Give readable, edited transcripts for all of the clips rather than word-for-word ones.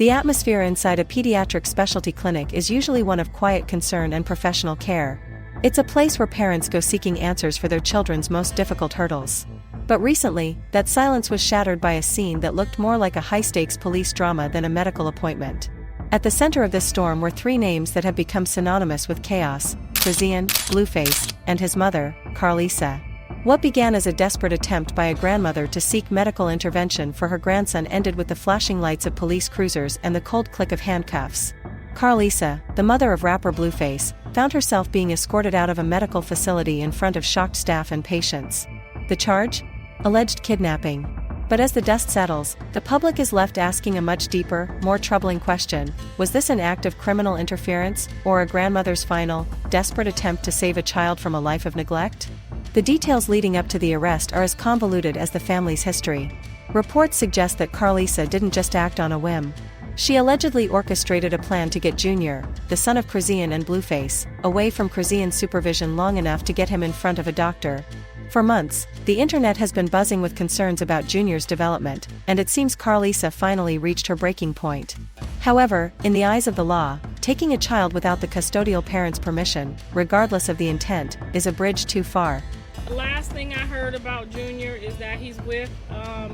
The atmosphere inside a pediatric specialty clinic is usually one of quiet concern and professional care. It's a place where parents go seeking answers for their children's most difficult hurdles. But recently, that silence was shattered by a scene that looked more like a high-stakes police drama than a medical appointment. At the center of this storm were three names that have become synonymous with chaos: Chrisean, Blueface, and his mother, Karlissa. What began as a desperate attempt by a grandmother to seek medical intervention for her grandson ended with the flashing lights of police cruisers and the cold click of handcuffs. Karlissa, the mother of rapper Blueface, found herself being escorted out of a medical facility in front of shocked staff and patients. The charge? Alleged kidnapping. But as the dust settles, the public is left asking a much deeper, more troubling question: was this an act of criminal interference, or a grandmother's final, desperate attempt to save a child from a life of neglect? The details leading up to the arrest are as convoluted as the family's history. Reports suggest that Karlissa didn't just act on a whim. She allegedly orchestrated a plan to get Junior, the son of Chrisean and Blueface, away from Chrisean's supervision long enough to get him in front of a doctor. For months, the internet has been buzzing with concerns about Junior's development, and it seems Karlissa finally reached her breaking point. However, in the eyes of the law, taking a child without the custodial parent's permission, regardless of the intent, is a bridge too far. The last thing I heard about Junior is that he's with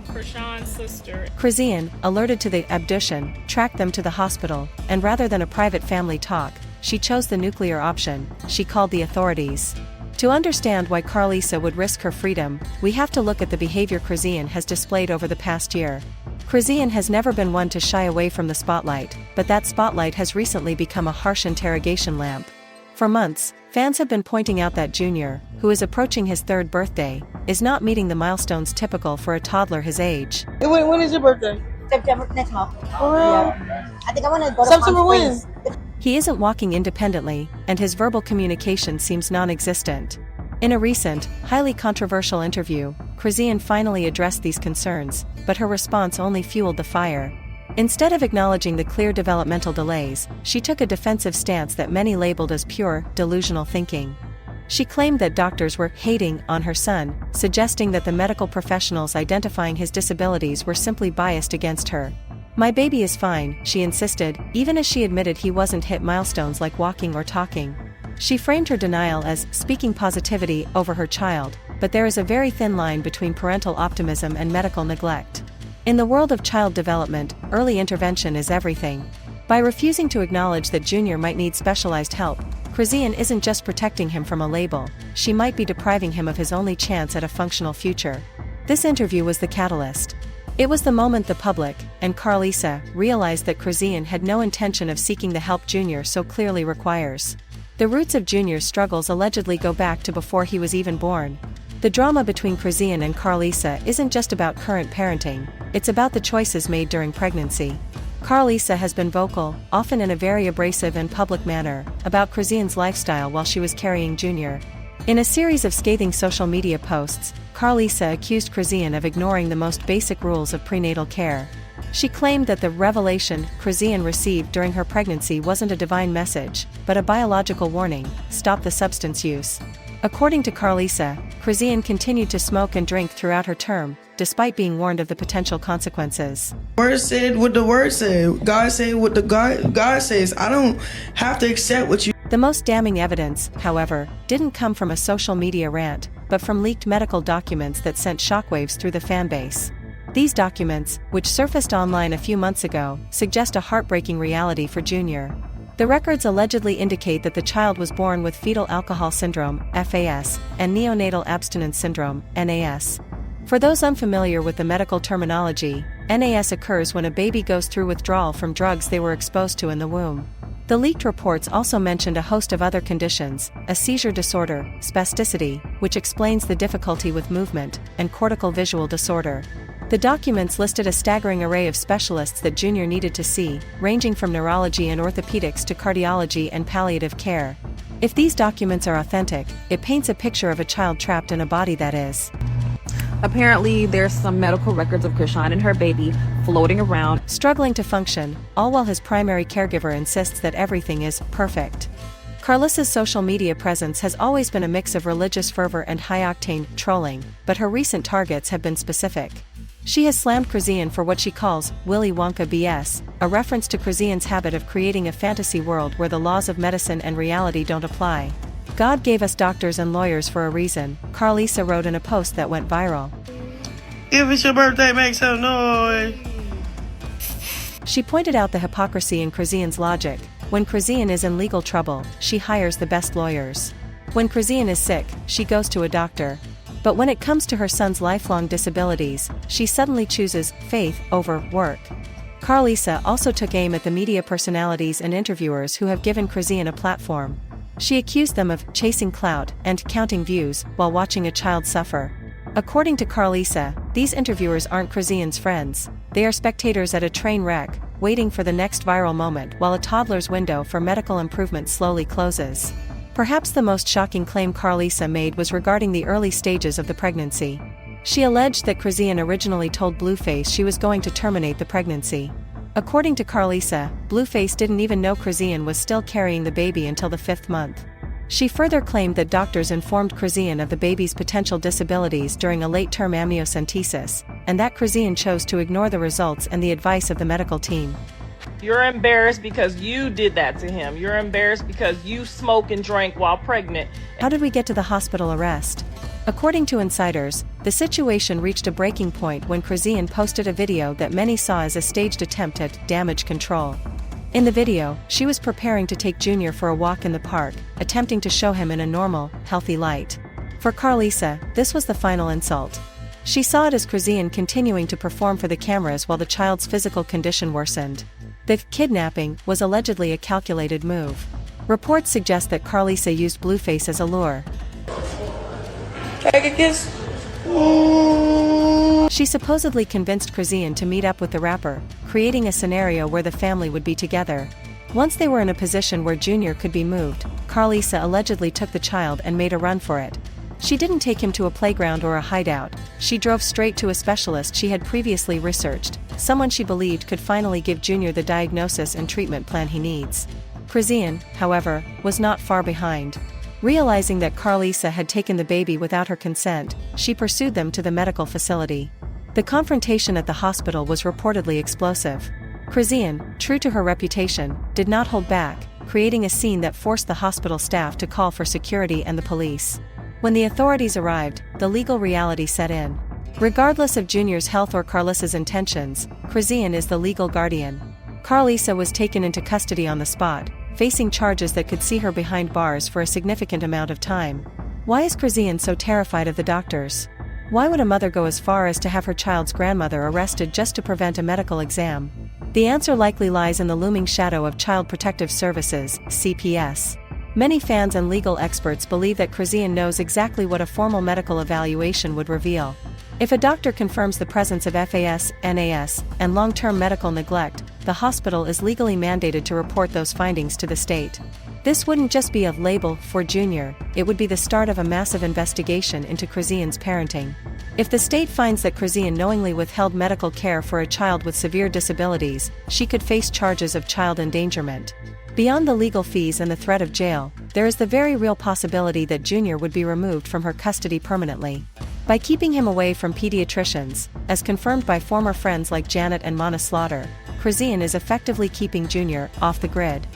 Chrisean's sister. Chrisean, alerted to the abduction, tracked them to the hospital, and rather than a private family talk, she chose the nuclear option. She called the authorities. To understand why Karlissa would risk her freedom, we have to look at the behavior Chrisean has displayed over the past year. Chrisean has never been one to shy away from the spotlight, but that spotlight has recently become a harsh interrogation lamp. For months, fans have been pointing out that Junior, who is approaching his 3rd birthday, is not meeting the milestones typical for a toddler his age. When is your birthday? September next month. Yeah. I think I want to go to September Palm Springs. when? He isn't walking independently, and his verbal communication seems non-existent. In a recent, highly controversial interview, Chrisean finally addressed these concerns, but her response only fueled the fire. Instead of acknowledging the clear developmental delays, she took a defensive stance that many labeled as pure, delusional thinking. She claimed that doctors were hating on her son, suggesting that the medical professionals identifying his disabilities were simply biased against her. "My baby is fine," she insisted, even as she admitted he wasn't hit milestones like walking or talking. She framed her denial as speaking positivity over her child, but there is a very thin line between parental optimism and medical neglect. In the world of child development, early intervention is everything. By refusing to acknowledge that Junior might need specialized help, Chrisean isn't just protecting him from a label, she might be depriving him of his only chance at a functional future. This interview was the catalyst. It was the moment the public, and Karlissa, realized that Chrisean had no intention of seeking the help Junior so clearly requires. The roots of Junior's struggles allegedly go back to before he was even born. The drama between Chrisean and Karlissa isn't just about current parenting, it's about the choices made during pregnancy. Karlissa has been vocal, often in a very abrasive and public manner, about Chrisean's lifestyle while she was carrying Junior. In a series of scathing social media posts, Karlissa accused Chrisean of ignoring the most basic rules of prenatal care. She claimed that the revelation Chrisean received during her pregnancy wasn't a divine message, but a biological warning: stop the substance use. According to Karlissa, Chrisean continued to smoke and drink throughout her term, despite being warned of the potential consequences. Word said what the word said. God said what the God says. I don't have to accept what you. The most damning evidence, however, didn't come from a social media rant, but from leaked medical documents that sent shockwaves through the fanbase. These documents, which surfaced online a few months ago, suggest a heartbreaking reality for Junior. The records allegedly indicate that the child was born with fetal alcohol syndrome, FAS, and neonatal abstinence syndrome, NAS. For those unfamiliar with the medical terminology, NAS occurs when a baby goes through withdrawal from drugs they were exposed to in the womb. The leaked reports also mentioned a host of other conditions: a seizure disorder, spasticity, which explains the difficulty with movement, and cortical visual disorder. The documents listed a staggering array of specialists that Junior needed to see, ranging from neurology and orthopedics to cardiology and palliative care. If these documents are authentic, it paints a picture of a child trapped in a body that is. Apparently, there's some medical records of Chrisean and her baby floating around, struggling to function, all while his primary caregiver insists that everything is perfect. Karlissa's social media presence has always been a mix of religious fervor and high-octane trolling, but her recent targets have been specific. She has slammed Chrisean for what she calls Willy Wonka BS, a reference to Chrisean's habit of creating a fantasy world where the laws of medicine and reality don't apply. God gave us doctors and lawyers for a reason, Karlissa wrote in a post that went viral. If it's your birthday, make some noise. She pointed out the hypocrisy in Chrisean's logic. When Chrisean is in legal trouble, she hires the best lawyers. When Chrisean is sick, she goes to a doctor. But when it comes to her son's lifelong disabilities, she suddenly chooses faith over work. Karlissa also took aim at the media personalities and interviewers who have given Chrisean a platform. She accused them of chasing clout and counting views while watching a child suffer. According to Karlissa, these interviewers aren't Chrisean's friends. They are spectators at a train wreck, waiting for the next viral moment while a toddler's window for medical improvement slowly closes. Perhaps the most shocking claim Karlissa made was regarding the early stages of the pregnancy. She alleged that Chrisean originally told Blueface she was going to terminate the pregnancy. According to Karlissa, Blueface didn't even know Chrisean was still carrying the baby until the 5th month. She further claimed that doctors informed Chrisean of the baby's potential disabilities during a late-term amniocentesis, and that Chrisean chose to ignore the results and the advice of the medical team. You're embarrassed because you did that to him. You're embarrassed because you smoked and drank while pregnant. How did we get to the hospital arrest? According to insiders, the situation reached a breaking point when Chrisean posted a video that many saw as a staged attempt at damage control. In the video, she was preparing to take Junior for a walk in the park, attempting to show him in a normal, healthy light. For Karlissa, this was the final insult. She saw it as Chrisean continuing to perform for the cameras while the child's physical condition worsened. The kidnapping was allegedly a calculated move. Reports suggest that Karlissa used Blueface as a lure. Take a kiss. She supposedly convinced Chrisean to meet up with the rapper, creating a scenario where the family would be together. Once they were in a position where Junior could be moved, Karlissa allegedly took the child and made a run for it. She didn't take him to a playground or a hideout. She drove straight to a specialist she had previously researched, someone she believed could finally give Junior the diagnosis and treatment plan he needs. Chrisean, however, was not far behind. Realizing that Karlissa had taken the baby without her consent, she pursued them to the medical facility. The confrontation at the hospital was reportedly explosive. Chrisean, true to her reputation, did not hold back, creating a scene that forced the hospital staff to call for security and the police. When the authorities arrived, the legal reality set in. Regardless of Junior's health or Karlissa's intentions, Chrisean is the legal guardian. Karlissa was taken into custody on the spot, facing charges that could see her behind bars for a significant amount of time. Why is Chrisean so terrified of the doctors? Why would a mother go as far as to have her child's grandmother arrested just to prevent a medical exam? The answer likely lies in the looming shadow of Child Protective Services, CPS. Many fans and legal experts believe that Chrisean knows exactly what a formal medical evaluation would reveal. If a doctor confirms the presence of FAS, NAS, and long-term medical neglect, the hospital is legally mandated to report those findings to the state. This wouldn't just be a label for Junior, it would be the start of a massive investigation into Chrisean's parenting. If the state finds that Chrisean knowingly withheld medical care for a child with severe disabilities, she could face charges of child endangerment. Beyond the legal fees and the threat of jail, there is the very real possibility that Junior would be removed from her custody permanently. By keeping him away from pediatricians, as confirmed by former friends like Janet and Mana Slaughter, Chrisean is effectively keeping Junior off the grid.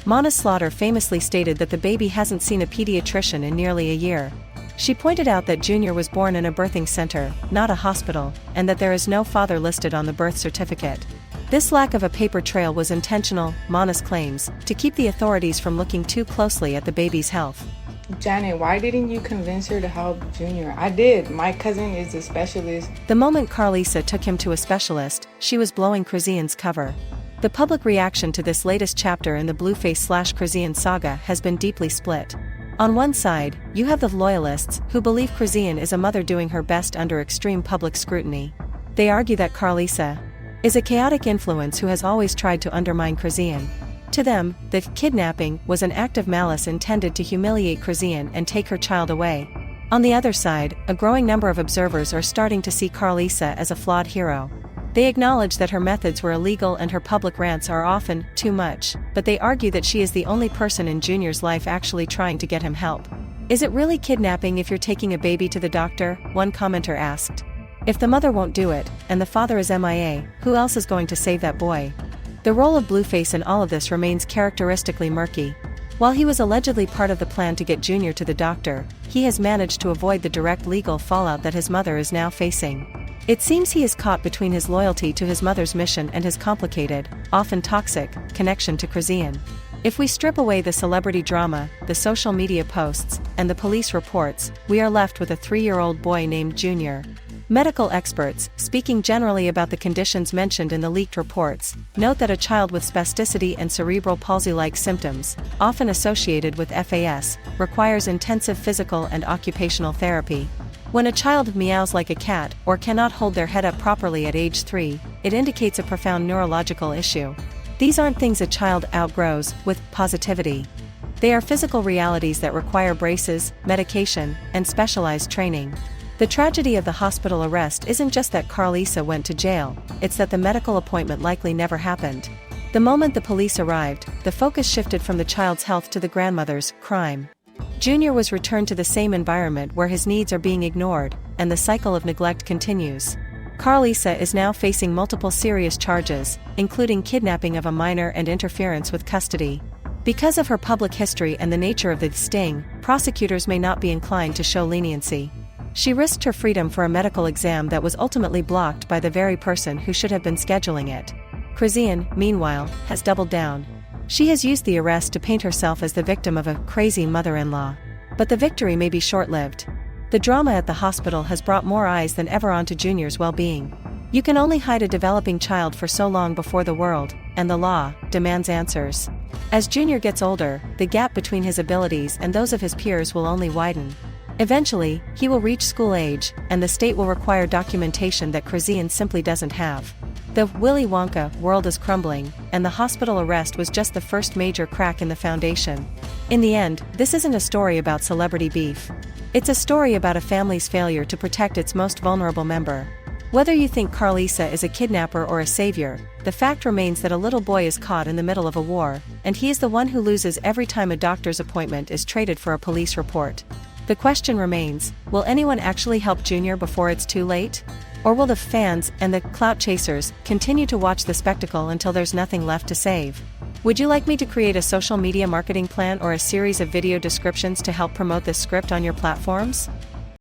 Mana Slaughter famously stated that the baby hasn't seen a pediatrician in nearly a year. She pointed out that Junior was born in a birthing center, not a hospital, and that there is no father listed on the birth certificate. This lack of a paper trail was intentional, Mana's claims, to keep the authorities from looking too closely at the baby's health. Janet, why didn't you convince her to help Junior? I did. My cousin is a specialist. The moment Karlissa took him to a specialist, she was blowing Chrisean's cover. The public reaction to this latest chapter in the Blueface/Chrisean saga has been deeply split. On one side, you have the loyalists, who believe Chrisean is a mother doing her best under extreme public scrutiny. They argue that Karlissa is a chaotic influence who has always tried to undermine Chrisean. To them, the kidnapping was an act of malice intended to humiliate Chrisean and take her child away. On the other side, a growing number of observers are starting to see Karlissa as a flawed hero. They acknowledge that her methods were illegal and her public rants are often too much, but they argue that she is the only person in Junior's life actually trying to get him help. Is it really kidnapping if you're taking a baby to the doctor? One commenter asked. If the mother won't do it, and the father is MIA, who else is going to save that boy? The role of Blueface in all of this remains characteristically murky. While he was allegedly part of the plan to get Junior to the doctor, he has managed to avoid the direct legal fallout that his mother is now facing. It seems he is caught between his loyalty to his mother's mission and his complicated, often toxic, connection to Chrisean. If we strip away the celebrity drama, the social media posts, and the police reports, we are left with a 3-year-old boy named Junior. Medical experts, speaking generally about the conditions mentioned in the leaked reports, note that a child with spasticity and cerebral palsy-like symptoms, often associated with FAS, requires intensive physical and occupational therapy. When a child meows like a cat or cannot hold their head up properly at age 3, it indicates a profound neurological issue. These aren't things a child outgrows with positivity. They are physical realities that require braces, medication, and specialized training. The tragedy of the hospital arrest isn't just that Karlissa went to jail, it's that the medical appointment likely never happened. The moment the police arrived, the focus shifted from the child's health to the grandmother's crime. Junior was returned to the same environment where his needs are being ignored, and the cycle of neglect continues. Karlissa is now facing multiple serious charges, including kidnapping of a minor and interference with custody. Because of her public history and the nature of the sting, prosecutors may not be inclined to show leniency. She risked her freedom for a medical exam that was ultimately blocked by the very person who should have been scheduling it. Chrisean, meanwhile, has doubled down. She has used the arrest to paint herself as the victim of a crazy mother-in-law. But the victory may be short-lived. The drama at the hospital has brought more eyes than ever onto Junior's well-being. You can only hide a developing child for so long before the world, and the law, demands answers. As Junior gets older, the gap between his abilities and those of his peers will only widen. Eventually, he will reach school age, and the state will require documentation that Chrisean simply doesn't have. The Willy Wonka world is crumbling, and the hospital arrest was just the first major crack in the foundation. In the end, this isn't a story about celebrity beef. It's a story about a family's failure to protect its most vulnerable member. Whether you think Karlissa is a kidnapper or a savior, the fact remains that a little boy is caught in the middle of a war, and he is the one who loses every time a doctor's appointment is traded for a police report. The question remains, will anyone actually help Junior before it's too late? Or will the fans and the clout chasers continue to watch the spectacle until there's nothing left to save? Would you like me to create a social media marketing plan or a series of video descriptions to help promote this script on your platforms?